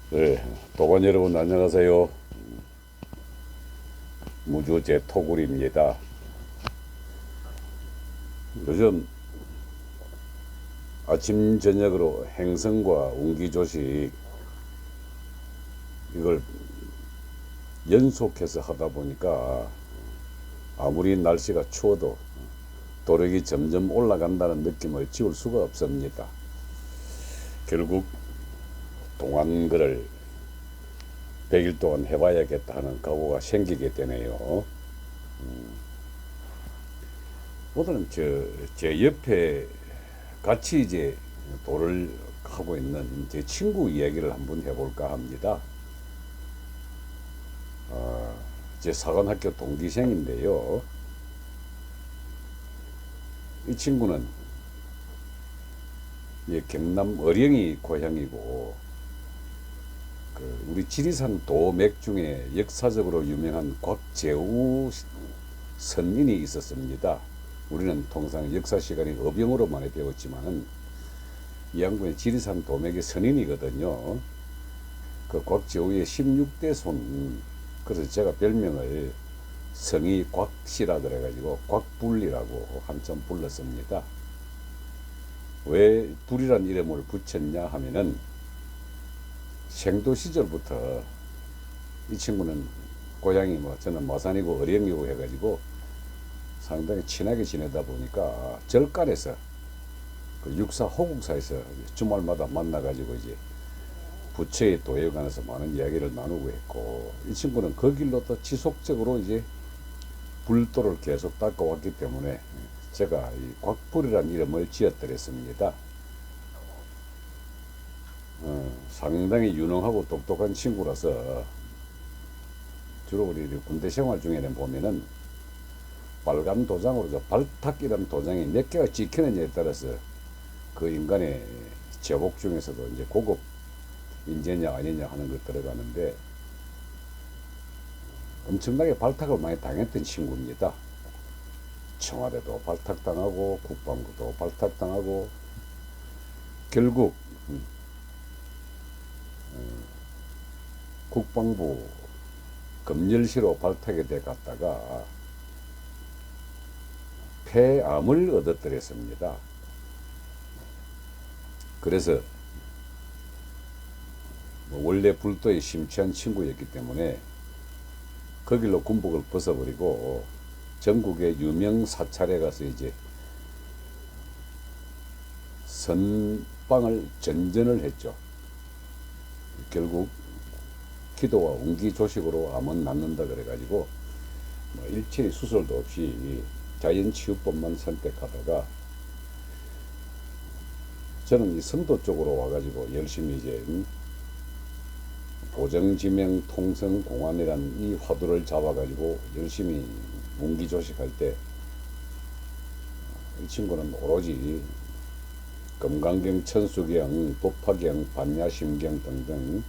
네, 도반 여러분 안녕하세요. 무주제 토굴입니다. 요즘 아침 저녁으로 행성과 운기조식 이걸 연속해서 하다 보니까 아무리 날씨가 추워도 도력이 점점 올라간다는 느낌을 지울 수가 없습니다. 결국 동안글을 100일 동안 해봐야겠다 하는 각오가 생기게 되네요. 오늘은 제 옆에 같이 이제 도를 하고 있는 제 친구 이야기를 한번 해볼까 합니다. 제 사관학교 동기생인데요. 이 친구는 경남 어령이 고향이고, 우리 지리산 도맥 중에 역사적으로 유명한 곽재우 선인이 있었습니다. 우리는 통상 역사 시간에 어병으로 많이 배웠지만은 이 양반이 지리산 도맥의 선인이거든요. 그 곽재우의 16대 손. 그래서 제가 별명을 성이 곽씨라 그래가지고 곽불이라고 한참 불렀습니다. 왜 불이란 이름을 붙였냐 하면은 생도 시절부터 이 친구는 고향이 저는 마산이고 어령이고 해가지고 상당히 친하게 지내다 보니까 절간에서 그 육사 호국사에서 주말마다 만나가지고 이제 부처의 도에 관해서 많은 이야기를 나누고 했고, 이 친구는 그 길로 또 지속적으로 이제 불도를 계속 닦아왔기 때문에 제가 이 곽불이라는 이름을 지었더랬습니다. 상당히 유능하고 똑똑한 친구라서 주로 우리 군대 생활 중에는 보면은 빨간 도장으로 발탁이라는 도장이 몇 개가 찍히느냐에 따라서 그 인간의 제복 중에서도 이제 고급 인재냐 아니냐 하는 것 들어가는데, 엄청나게 발탁을 많이 당했던 친구입니다. 청와대도 발탁당하고 국방부도 발탁당하고 결국 국방부 검열시로 발탁이 돼 갔다가 폐암을 얻었더랬습니다. 그래서 원래 불도에 심취한 친구였기 때문에 그 길로 군복을 벗어버리고 전국의 유명 사찰에 가서 이제 선방을 전전을 했죠. 결국 기도와 운기조식으로 암은 낫는다 그래가지고 일체의 수술도 없이 자연치유법만 선택하다가 저는 이 성도 쪽으로 와가지고 열심히 이제 보정지명 통성공안이라는 이 화두를 잡아가지고 열심히 운기조식할 때 이 친구는 오로지 금강경, 천수경, 법화경, 반야심경 등등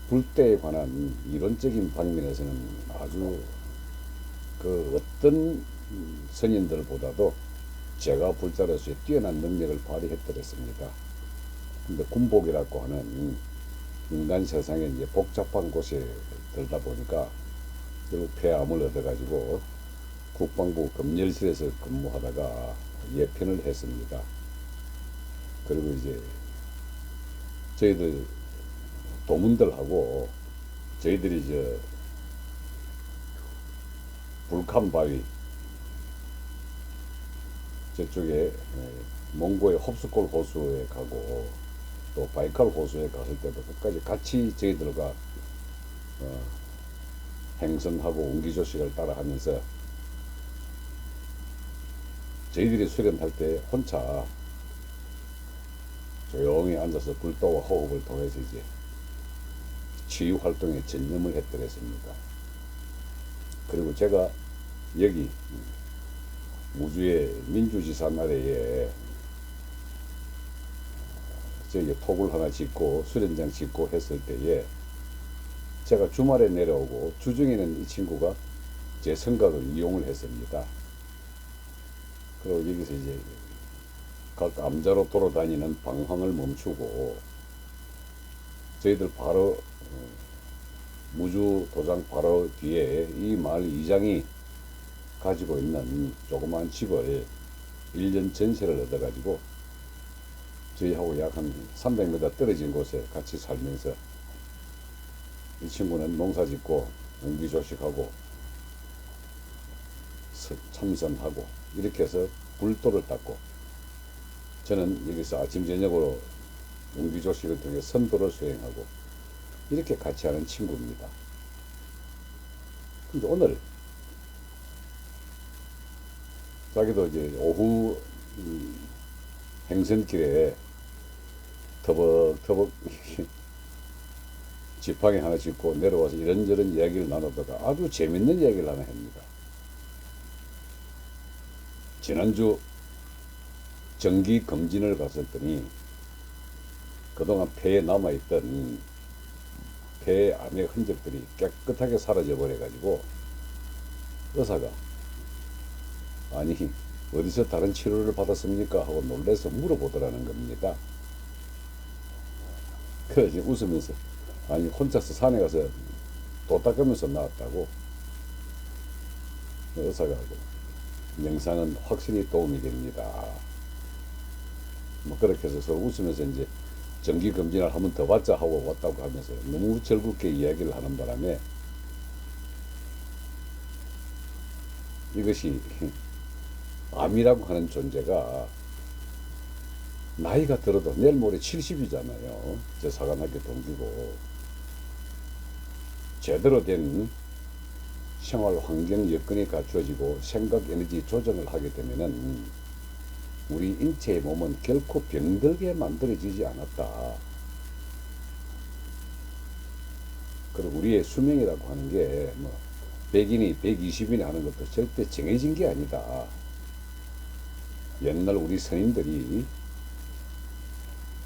불때에 관한 이론적인 방면에서는 아주 그 어떤 선인들보다도 제가 불자로서의 뛰어난 능력을 발휘했더랬습니다. 근데 군복이라고 하는 인간 세상에 이제 복잡한 곳에 들다 보니까 결국 폐암을 얻어가지고 국방부 검열실에서 근무하다가 예편을 했습니다. 그리고 이제 저희들 도문들하고 저희들이 불칸바위 저쪽에 몽고의 홉스골 호수에 가고 또 바이칼 호수에 갔을 때도 끝까지 같이 저희들과 행선하고 운기조식을 따라하면서 저희들이 수련할 때 혼자 조용히 앉아서 불도와 호흡을 통해서 이제 치유 활동에 전념을 했더랬습니다. 그리고 제가 여기 무주의 민주지사 나라에 저기 톡을 하나 짓고 수련장 짓고 했을 때에 제가 주말에 내려오고 주중에는 이 친구가 제 성곽을 이용을 했습니다. 그리고 여기서 이제 각 암자로 돌아다니는 방황을 멈추고 저희들 바로 무주 도장 바로 뒤에 이 마을 이장이 가지고 있는 조그마한 집을 1년 전세를 얻어가지고 저희하고 약 한 300m 떨어진 곳에 같이 살면서 이 친구는 농사 짓고 옹기조식하고 참선하고 이렇게 해서 불도를 닦고 저는 여기서 아침 저녁으로 옹기조식을 통해 선도를 수행하고 이렇게 같이 하는 친구입니다. 근데 오늘 자기도 이제 오후 행선길에 터벅터벅 지팡이 하나 짚고 내려와서 이런저런 이야기를 나누다가 아주 재밌는 이야기를 하나 합니다. 지난주 정기 검진을 갔었더니 그동안 폐에 남아있던 폐 암의 흔적들이 깨끗하게 사라져 버려 가지고 의사가 아니 어디서 다른 치료를 받았습니까 하고 놀라서 물어보더라는 겁니다. 그래서 웃으면서 아니 혼자서 산에 가서 도 닦으면서 나왔다고. 의사가 명상은 확실히 도움이 됩니다. 뭐 그렇게 해서 서로 웃으면서 이제 정기검진을 한 번 더 받자 하고 왔다고 하면서 너무 즐겁게 이야기를 하는 바람에 이것이 암이라고 하는 존재가 나이가 들어도 내일 모레 70이잖아요. 제 사관학교 동기고 제대로 된 생활 환경 여건이 갖추어지고 생각 에너지 조정을 하게 되면은 우리 인체의 몸은 결코 병들게 만들어지지 않았다. 그리고 우리의 수명이라고 하는 게 뭐 100인이 120인이 하는 것도 절대 정해진 게 아니다. 옛날 우리 스님들이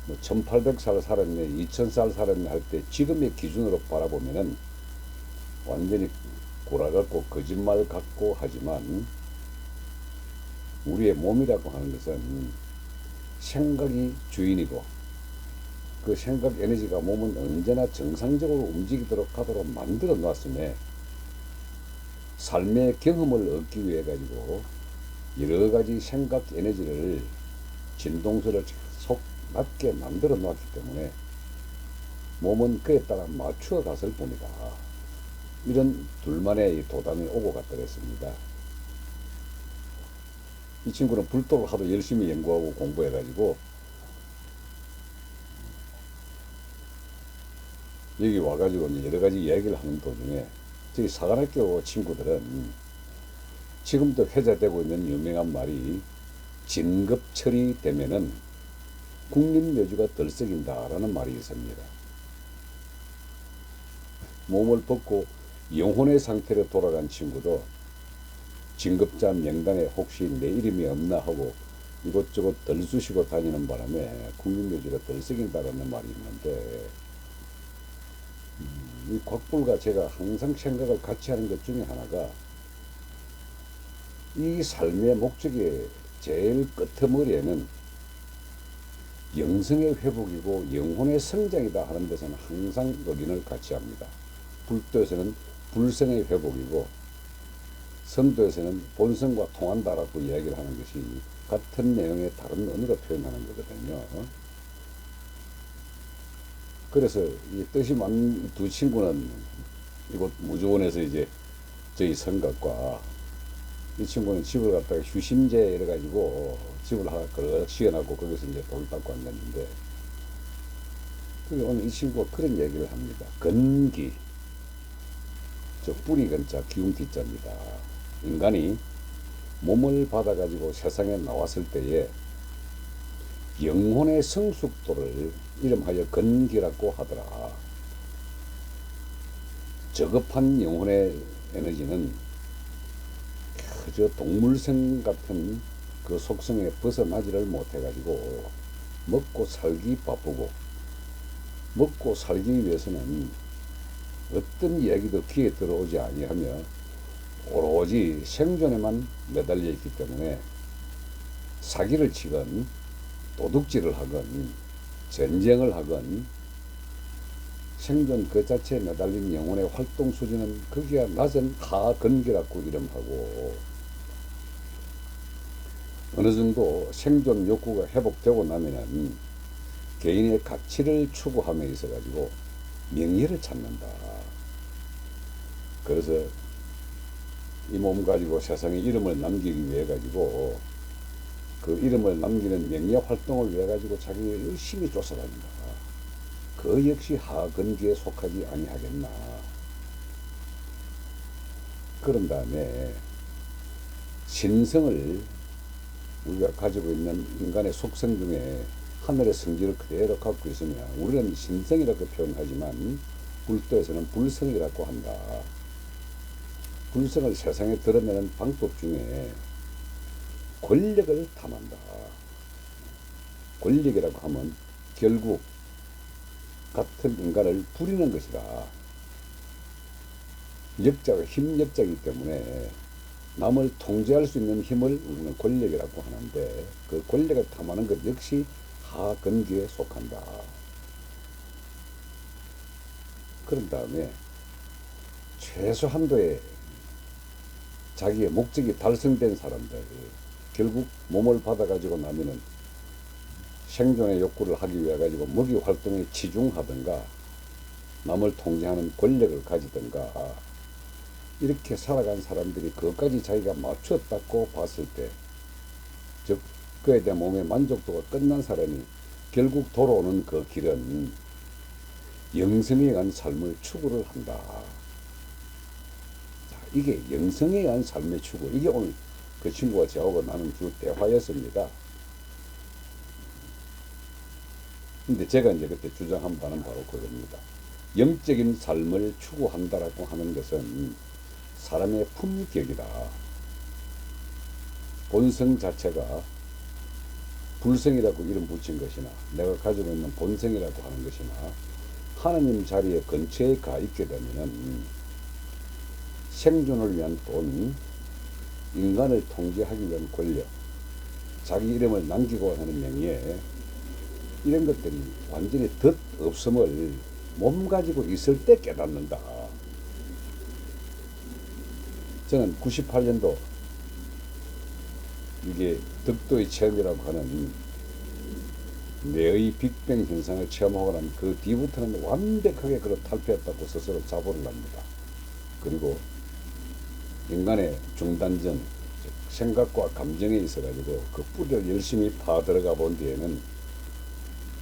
뭐 1800살 살았네 2000살 살았네 할 때 지금의 기준으로 바라보면은 완전히 구라 같고 거짓말 같고 하지만 우리의 몸이라고 하는 것은 생각이 주인이고 그 생각 에너지가 몸은 언제나 정상적으로 움직이도록 하도록 만들어 놨음에 삶의 경험을 얻기 위해 가지고 여러 가지 생각 에너지를 진동소를 속 낮게 만들어 놨기 때문에 몸은 그에 따라 맞추어 갔을 뿐이다. 이런 둘만의 도담이 오고 갔더랬습니다. 이 친구는 불도를 하도 열심히 연구하고 공부해가지고 여기 와가지고 이제 여러 가지 이야기를 하는 도중에 저희 사관학교 친구들은 지금도 회자되고 있는 유명한 말이 진급철이 되면은 국립묘지가 들썩인다라는 말이 있습니다. 몸을 벗고 영혼의 상태로 돌아간 친구도 진급자 명단에 혹시 내 이름이 없나 하고 이것저것 들쑤시고 다니는 바람에 국립묘지가 들썩인다라는 말이 있는데 이 곽불과 제가 항상 생각을 같이 하는 것 중에 하나가 이 삶의 목적의 제일 끄트머리에는 영성의 회복이고 영혼의 성장이다 하는 데서는 항상 의견을 같이 합니다. 불도에서는 불성의 회복이고 선도에서는 본성과 통한다라고 이야기를 하는 것이 같은 내용의 다른 언어로 표현하는 거거든요. 그래서 이 뜻이 맞는 두 친구는 이곳 무주원에서 이제 저희 성곽과 이 친구는 집을 갖다가 휴심제 이래가지고 집을 하나 그렇게 지어놨고 거기서 이제 돌 닦고 앉았는데 오늘 이 친구가 그런 얘기를 합니다. 건기, 저 뿌리 건자 기운 기자입니다. 인간이 몸을 받아가지고 세상에 나왔을 때에 영혼의 성숙도를 이름하여 건기라고 하더라. 저급한 영혼의 에너지는 그저 동물성 같은 그 속성에 벗어나지를 못해가지고 먹고 살기 바쁘고 먹고 살기 위해서는 어떤 이야기도 귀에 들어오지 아니하며 오로지 생존에만 매달려 있기 때문에 사기를 치건 도둑질을 하건 전쟁을 하건 생존 그 자체에 매달린 영혼의 활동 수준은 거기야 낮은 하근기라고 이름하고, 어느 정도 생존 욕구가 회복되고 나면은 개인의 가치를 추구함에 있어 가지고 명예를 찾는다. 그래서 이 몸 가지고 세상에 이름을 남기기 위해 가지고 그 이름을 남기는 명예 활동을 위해 가지고 자기를 열심히 쫓아다닌다. 그 역시 하근기에 속하지 아니하겠나. 그런 다음에 신성을, 우리가 가지고 있는 인간의 속성 중에 하늘의 성질을 그대로 갖고 있으면 우리는 신성이라고 표현하지만 불도에서는 불성이라고 한다. 불성을 세상에 드러내는 방법 중에 권력을 탐한다. 권력이라고 하면 결국 같은 인간을 부리는 것이다. 역자가 힘역자이기 때문에 남을 통제할 수 있는 힘을 우리는 권력이라고 하는데, 그 권력을 탐하는 것 역시 하근기에 속한다. 그런 다음에 최소한도의 자기의 목적이 달성된 사람들, 결국 몸을 받아가지고 나면은 생존의 욕구를 하기 위해 가지고 먹이 활동에 치중하든가 남을 통제하는 권력을 가지든가 이렇게 살아간 사람들이 그것까지 자기가 맞췄다고 봤을 때, 즉 그에 대한 몸의 만족도가 끝난 사람이 결국 돌아오는 그 길은 영성에 의한 삶을 추구를 한다. 자, 이게 영성에 의한 삶의 추구, 이게 오늘 그 친구가 저하고 나눈 주 대화였습니다. 근데 제가 이제 그때 주장한 바는 바로 그겁니다. 영적인 삶을 추구한다라고 하는 것은 사람의 품격이다. 본성 자체가 불성이라고 이름 붙인 것이나 내가 가지고 있는 본성이라고 하는 것이나 하나님 자리에 근처에 가 있게 되면은 생존을 위한 돈, 인간을 통제하기 위한 권력, 자기 이름을 남기고 하는 명예, 이런 것들이 완전히 덧 없음을 몸 가지고 있을 때 깨닫는다. 저는 98년도 이게 덕도의 체험이라고 하는 뇌의 빅뱅 현상을 체험하고 난 그 뒤부터는 완벽하게 그걸 탈피했다고 스스로 자부를 합니다. 그리고 인간의 중단전, 생각과 감정에 있어 가지고 그 뿌리를 열심히 파 들어가 본 뒤에는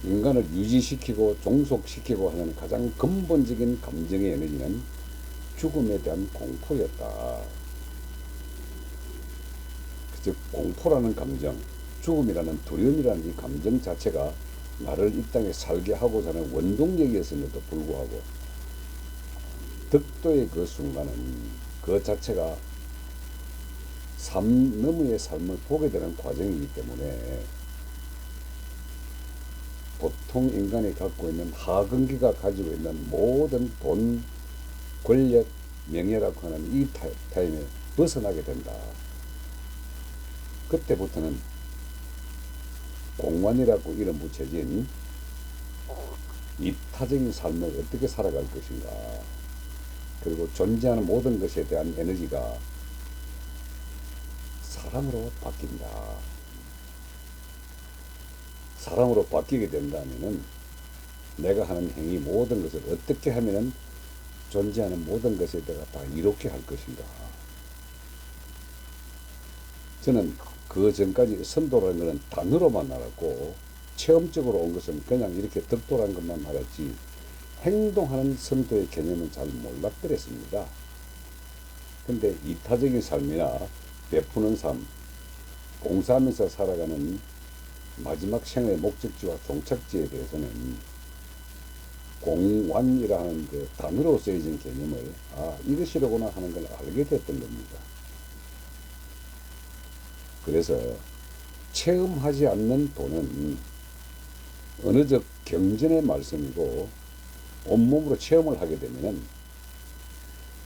인간을 유지시키고 종속시키고 하는 가장 근본적인 감정의 에너지는 죽음에 대한 공포였다. 즉 공포라는 감정, 죽음이라는 두려움이라는 이 감정 자체가 나를 이 땅에 살게 하고자 하는 원동력이었음에도 불구하고 덕도의 그 순간은 그 자체가 삶 너머의 삶을 보게 되는 과정이기 때문에 보통 인간이 갖고 있는 하근기가 가지고 있는 모든 돈, 권력, 명예라고 하는 이 타임에 벗어나게 된다. 그때부터는 공환이라고 이름 붙여진 이타적인 삶을 어떻게 살아갈 것인가, 그리고 존재하는 모든 것에 대한 에너지가 사랑으로 바뀐다. 사랑으로 바뀌게 된다면은 내가 하는 행위 모든 것을 어떻게 하면은 존재하는 모든 것에 내가 다 이롭게 할 것인가. 저는 그 전까지 선도라는 것은 단어로만 알았고 체험적으로 온 것은 그냥 이렇게 덕도라는 것만 알았지 행동하는 선도의 개념은 잘 몰랐더랬습니다. 근데 이타적인 삶이나 베푸는 삶, 봉사하면서 살아가는 마지막 생의 목적지와 종착지에 대해서는 공환이라는 그 단어로 쓰여진 개념을 이것이로구나 하는 걸 알게 됐던 겁니다. 그래서 체험하지 않는 도는 언어적 경전의 말씀이고 온몸으로 체험을 하게 되면은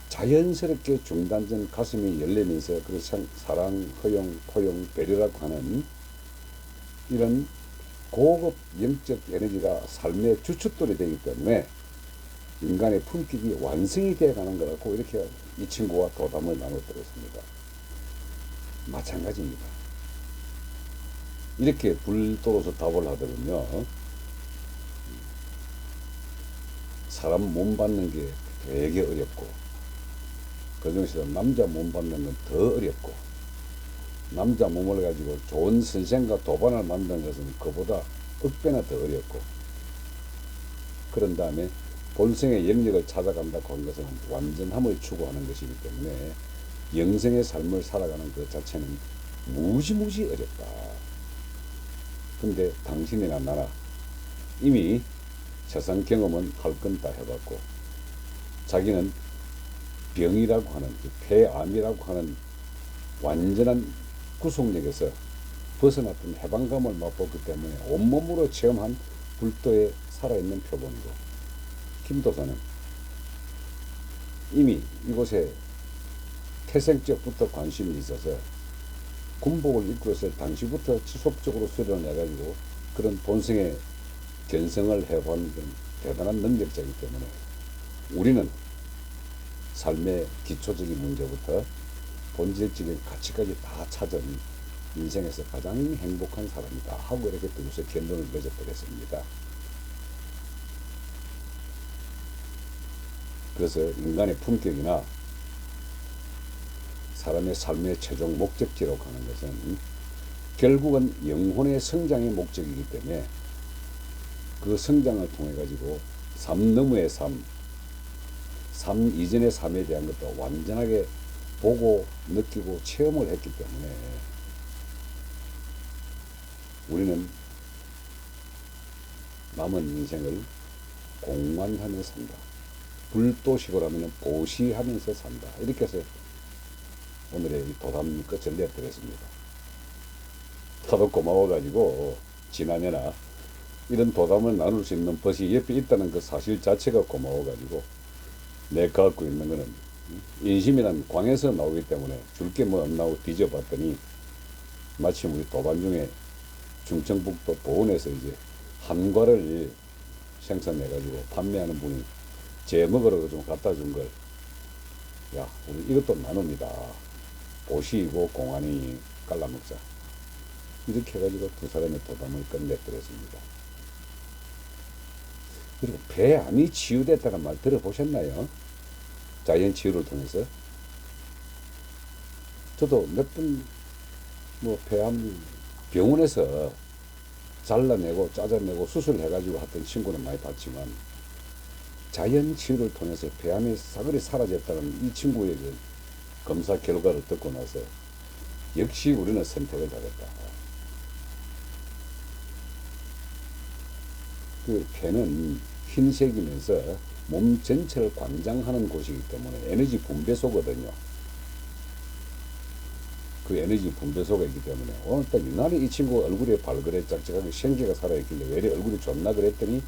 자연스럽게 중단전 가슴이 열리면서 그 사랑, 허용, 포용, 배려라고 하는 이런 고급 영적 에너지가 삶의 주춧돌이 되기 때문에 인간의 품격이 완성이 되어 가는 거라고 이렇게 이 친구와 도담을 나눴더랬습니다. 마찬가지입니다. 이렇게 불도로서 답을 하더군요. 사람 몸 받는 게 되게 어렵고, 그중에서도 남자 몸 받는 건 더 어렵고, 남자 몸을 가지고 좋은 선생과 도반을 만드는 것은 그보다 억배나 더 어렵고, 그런 다음에 본성의 영역을 찾아간다고 한 것은 완전함을 추구하는 것이기 때문에 영생의 삶을 살아가는 것 자체는 무지무지 어렵다. 근데 당신이나 나나 이미 세상 경험은 할 건 다 해봤고, 자기는 병이라고 하는, 폐암이라고 하는 완전한 구속력에서 벗어났던 해방감을 맛봤기 때문에 온몸으로 체험한 불도에 살아있는 표본이고, 김도사는 이미 이곳에 태생적부터 관심이 있어서 군복을 입고 있을 당시부터 지속적으로 수련해가지고 그런 본성의 견성을 해본 대단한 능력자이기 때문에 우리는 삶의 기초적인 문제부터 본질적인 가치까지 다 찾은 인생에서 가장 행복한 사람이다 하고 이렇게 또 요새 결론을 맺어버렸습니다. 그래서 인간의 품격이나 사람의 삶의 최종 목적지로 가는 것은 결국은 영혼의 성장의 목적이기 때문에 그 성장을 통해 가지고 삶 너머의 삶, 삶 이전의 삶에 대한 것도 완전하게 보고 느끼고 체험을 했기 때문에 우리는 남은 인생을 공관하며 산다. 불도식으로 하면 보시하면서 산다. 이렇게 해서 오늘의 이 도담 끝을 내드렸습니다. 다도 고마워가지고 지난해나 이런 도담을 나눌 수 있는 것이 옆에 있다는 그 사실 자체가 고마워가지고 내가 갖고 있는 거는 인심이란 광에서 나오기 때문에 줄 게 뭐 없나 하고 뒤져봤더니 마침 우리 도담 중에 충청북도 보은에서 이제 한과를 생산해가지고 판매하는 분이 제 먹으러 좀 갖다 준 걸, 야, 우리 이것도 나눕니다. 보시고 공안이 깔라먹자. 이렇게 해가지고 두 사람의 도담을 끝냈더랬습니다. 그리고 폐암이 치유됐다는 말 들어보셨나요? 자연 치유를 통해서. 저도 몇 번 뭐 폐암 병원에서 잘라내고 짜자내고 수술해가지고 했던 친구는 많이 봤지만 자연 치유를 통해서 폐암이 사거리 사라졌다는 이 친구의 그 검사 결과를 듣고 나서 역시 우리는 선택을 잘했다. 그 폐는 흰색이면서 몸 전체를 관장하는 곳이기 때문에 에너지 분배소거든요. 그 에너지 분배소가 있기 때문에 오늘따라 유난히 이 친구 얼굴에 발그레 짝짝하게 생기가 살아있길래 왜 이래 얼굴이 좋나 그랬더니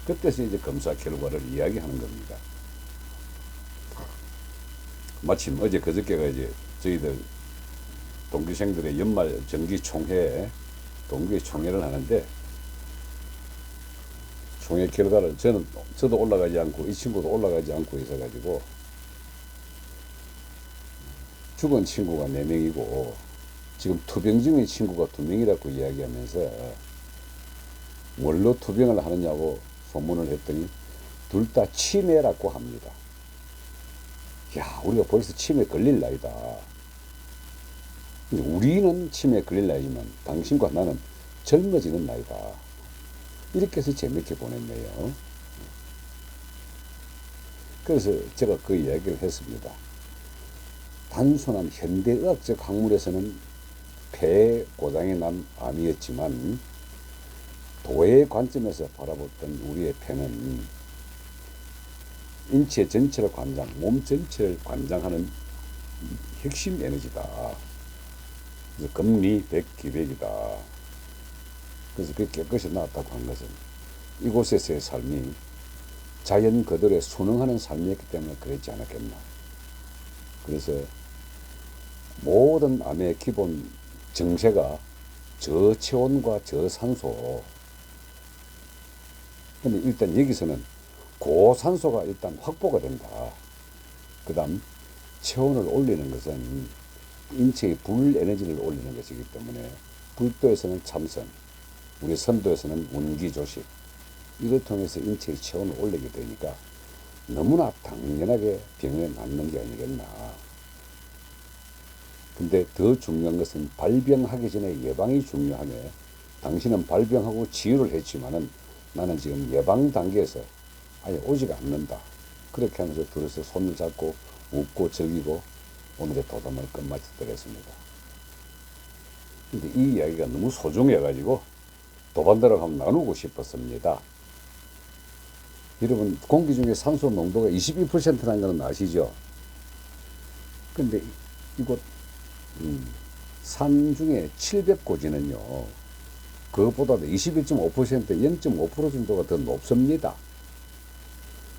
그때서 이제 검사 결과를 이야기하는 겁니다. 마침 어제 그저께가 이제 저희들 동기생들의 연말 정기총회, 동기총회를 하는데 총회 결과를 저도 올라가지 않고 이 친구도 올라가지 않고 있어가지고 죽은 친구가 4명이고 지금 투병 중인 친구가 2명이라고 이야기하면서 뭘로 투병을 하느냐고 소문을 했더니 둘 다 치매라고 합니다. 야, 우리가 벌써 치매 걸릴 나이다. 우리는 치매 걸릴 나이지만 당신과 나는 젊어지는 나이다. 이렇게 해서 재밌게 보냈네요. 그래서 제가 그 이야기를 했습니다. 단순한 현대의학적 학문에서는 폐 고장이 난 암이었지만 도의 관점에서 바라봤던 우리의 폐는 인체 전체를 관장, 몸 전체를 관장하는 핵심 에너지다. 그래서 금리백기백이다. 그래서 그게 깨끗이 나왔다고 한 것은 이곳에서의 삶이 자연 그대로에 순응하는 삶이었기 때문에 그랬지 않았겠나. 그래서 모든 암의 기본 정세가 저체온과 저산소. 근데 일단 여기서는 고산소가 일단 확보가 된다. 그 다음 체온을 올리는 것은 인체의 불 에너지를 올리는 것이기 때문에 불도에서는 참선, 우리 선도에서는 운기조식, 이걸 통해서 인체의 체온을 올리게 되니까 너무나 당연하게 병에 낫는 게 아니겠나. 근데 더 중요한 것은 발병하기 전에 예방이 중요하네. 당신은 발병하고 치유를 했지만은 나는 지금 예방 단계에서 아예 오지가 않는다. 그렇게 하면서 둘이서 손을 잡고 웃고 즐기고 오늘의 도담을 끝마치도록 했습니다. 근데 이 이야기가 너무 소중해가지고 도반대로 한번 나누고 싶었습니다. 여러분, 공기 중에 산소 농도가 22%라는 것은 아시죠? 근데 이곳 산 중에 700고지는요, 그것보다도 21.5%, 0.5% 정도가 더 높습니다.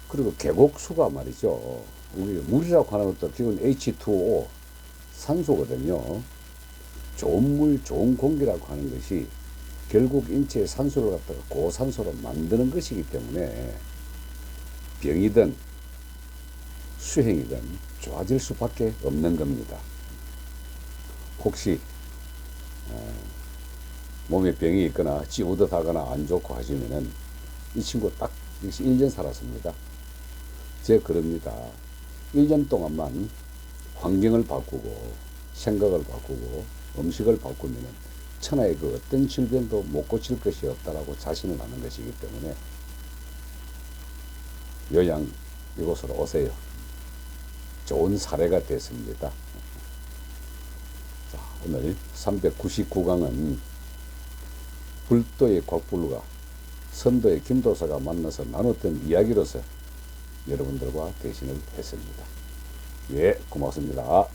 그리고 계곡수가 말이죠, 우리 물이라고 하는 것도 기본 H2O, 산소거든요. 좋은 물, 좋은 공기라고 하는 것이 결국 인체의 산소를 갖다가 고산소로 만드는 것이기 때문에 병이든 수행이든 좋아질 수밖에 없는 겁니다. 혹시 몸에 병이 있거나 찌우듯 하거나 안 좋고 하시면은 이 친구 딱 1년 살았습니다. 제가 그럽니다. 1년 동안만 환경을 바꾸고 생각을 바꾸고 음식을 바꾸면은 천하의 그 어떤 질병도 못 고칠 것이 없다라고 자신을 하는 것이기 때문에 요양 이곳으로 오세요. 좋은 사례가 됐습니다. 자, 오늘 399강은 불도의 곽불루가 선도의 김도사가 만나서 나눴던 이야기로서 여러분들과 대신을 했습니다. 예, 고맙습니다.